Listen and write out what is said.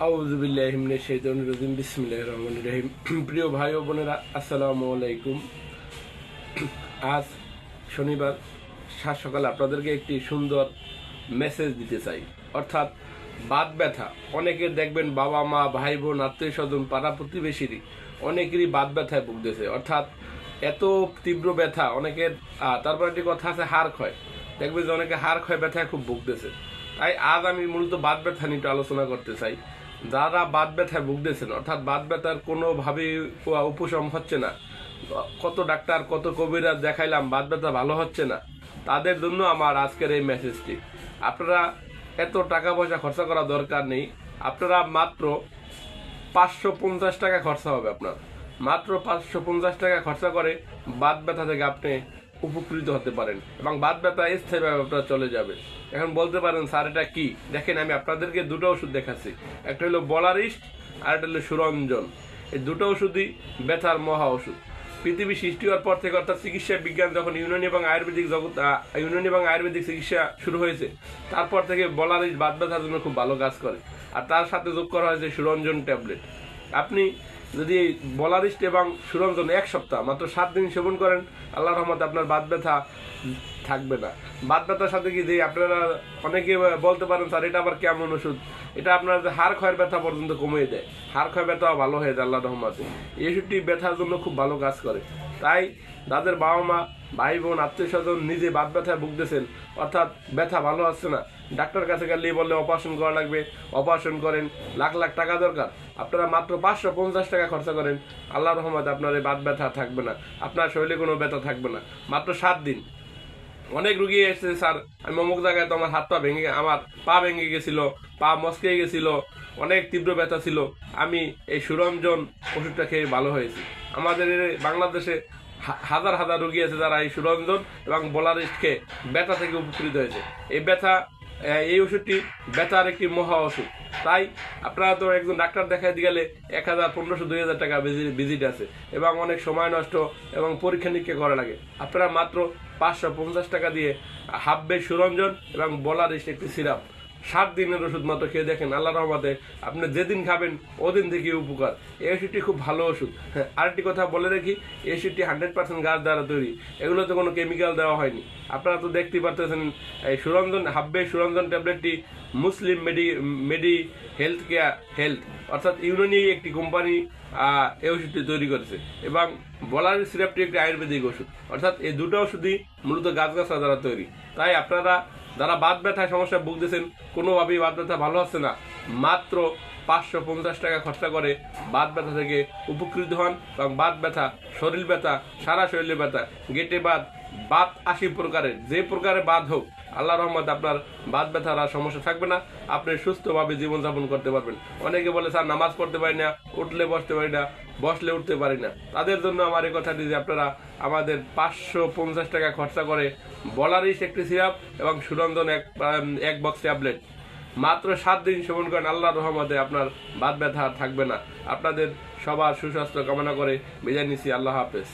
আউযুবিল্লাহি মিনাশ শাইতানির রাজিম বিসমিল্লাহির রহমানির রহিম। প্রিয় ভাই ও বোনেরা, আসসালামু আলাইকুম। আজ শনিবার সাত সকালে আপনাদেরকে একটি সুন্দর মেসেজ দিতে চাই। অর্থাৎ বাত ব্যথা, অনেকের দেখবেন বাবা মা ভাই বোন আত্মীয় স্বজন পাড়া প্রতিবেশীরই অনেকেরই বাত ব্যথায় ভুগতেছে। অর্থাৎ এত তীব্র ব্যথা অনেকের। তারপর একটি কথা আছে, হাড় ক্ষয়। দেখবেন যে অনেকে হাড় ক্ষয় ব্যথায় খুব ভুগতেছে। তাই আজ আমি মূলত বাত ব্যথা নিয়ে আলোচনা করতে চাই। যারা বাত ব্যথায় ভুগতেছেন, অর্থাৎ বাত ব্যথার কোনোভাবেই উপশম হচ্ছে না, কত ডাক্তার কত কবিরাজ দেখাইলাম, বাত ব্যথা ভালো হচ্ছে না, তাদের জন্য আমার আজকের এই মেসেজটি। আপনারা এত টাকা পয়সা খরচা করা দরকার নেই। আপনারা মাত্র 550 টাকা খরচা হবে আপনার। মাত্র 550 টাকা খরচা করে বাত ব্যথা থেকে আপনি উপকৃত হতে পারেন এবং বাত ব্যথা স্থায়ীভাবে আপনার চলে যাবে। এখন বলতে পারেন, স্যার এটা কি? দেখেন, আমি আপনাদেরকে দুটো ওষুধ দেখাচ্ছি। একটা হলো বলারিস্ট আর একটা হলো সুরঞ্জন। এই দুটো ওষুধই ব্যথার মহা ওষুধ। পৃথিবী সৃষ্টি হওয়ার পর থেকে, অর্থাৎ চিকিৎসা বিজ্ঞান যখন ইউনানি এবং আয়ুর্বেদিক চিকিৎসা শুরু হয়েছে, তারপর থেকে বলারিস্ট বাত ব্যথার জন্য খুব ভালো কাজ করে। আর তার সাথে যোগ করা হয়েছে সুরঞ্জন ট্যাবলেট। আপনি যদি বলারিস্ট এবং সুরঞ্জন এক সপ্তাহ মাত্র 7 দিন সেবন করেন, আল্লাহর রহমতে আপনার বাত ব্যথা থাকবে না। বাত ব্যথার সাথে কি যে আপনারা অনেকে বলতে পারেন, স্যার এটা আবার কেমন ওষুধ? এটা আপনার হাড় ক্ষয়ের ব্যথা পর্যন্ত কমিয়ে দেয়, হাড় ক্ষয় ব্যথা ভালো হয়ে যায় আল্লাহর রহমতে। এই ওষুধটি ব্যথার জন্য খুব ভালো কাজ করে। তাই যাদের বাবা মা ভাই বোন আত্মীয় স্বজন নিজে বাত ব্যথায় ভুগতেছেন, অর্থাৎ ব্যথা ভালো হচ্ছে না, ডাক্তার কাছে গেলে বললে অপারেশন করা লাগবে, অপারেশন করেন, লাখ লাখ টাকা দরকার, আপনারা মাত্র 550 টাকা খরচা করেন, আল্লাহর রহমতে আপনার এই বাত ব্যথা থাকবে না, আপনার শরীরে কোনো ব্যথা থাকবে না। মাত্র 7 দিন। অনেক রুগী এসেছে, স্যার আমি অমুক জায়গায় তো আমার হাত পা ভেঙে, আমার পা ভেঙে গেছিল, পা মচকে গেছিল, অনেক তীব্র ব্যথা ছিল, আমি এই সুরঞ্জন ওষুধটা খেয়ে ভালো হয়েছি। আমাদের বাংলাদেশে হাজার হাজার রুগী আছে যারা এই সুরঞ্জন এবং বলারিস্ট খেয়ে ব্যথা থেকে উপকৃত হয়েছে। এই ওষুধটি ব্যথার একটি মহা ওষুধ। তাই আপনারা তো একজন ডাক্তার দেখাইতে গেলে 1000, 1500, 2000 টাকা ভিজিট আছে এবং অনেক সময় নষ্ট এবং পরীক্ষা নিরীক্ষা করা লাগে। আপনারা মাত্র 550 টাকা দিয়ে হাব্বে সুরঞ্জন এবং বলারিস্ট একটি সিরাপ 7 দিনের ওষুধ মাত্র খেয়ে দেখেন, আল্লাহর রহমতে আপনি যেদিন খাবেন ওদিন থেকে উপকার। এই ওষুধটি খুব ভালো ওষুধ। হ্যাঁ, আরেকটি কথা বলে রাখি, এই ওষুধটি 100% গাছ দ্বারা তৈরি, এগুলোতে কোনো কেমিক্যাল দেওয়া হয়নি। আপনারা তো দেখতেই পারতেছেন, এই সুরঞ্জন হাব্বে সুরঞ্জন ট্যাবলেটটি মুসলিম মেডি হেলথ অর্থাৎ ইউনানি একটি কোম্পানি এই ওষুধটি তৈরি করেছে এবং বলারিস্ট সিরাপটি একটি আয়ুর্বেদিক ওষুধ। অর্থাৎ এই দুটো ওষুধই মূলত গাছগাছরা দ্বারা তৈরি। তাই আপনারা যারা বাত ব্যথায় সমস্যায় ভুগতেছেন, কোনোভাবেই বাত ব্যথা ভালো হচ্ছে না, মাত্র 550 টাকা খরচা করে বাত ব্যথা থেকে উপকৃত হন এবং বাত ব্যথা, শরীর ব্যথা, সারা শরীরের ব্যথা, গেটে বাত 80 প্রকারের, যে প্রকারের বাত হোক, আল্লাহ রহমত আপনার বাত ব্যথার আর সমস্যা থাকবে না। আপনি সুস্থভাবে জীবনযাপন করতে পারবেন। অনেকে বলে, স্যার নামাজ পড়তে পারি না, উঠলে বসতে পারি না, বসলে উঠতে পারি না। তাদের জন্য আমার এই কথাটি যে আপনারা আমাদের 550 টাকা খরচা করে বলারিস্ট একটি সিরাপ এবং সুরঞ্জন এক বক্স ট্যাবলেট মাত্র 7 দিন সেবন করেন, আল্লাহর রহমতে আপনার বাত ব্যথা থাকবে না। আপনাদের সবার সুস্বাস্থ্য কামনা করে বিদায় নিচ্ছি। আল্লাহ হাফেজ।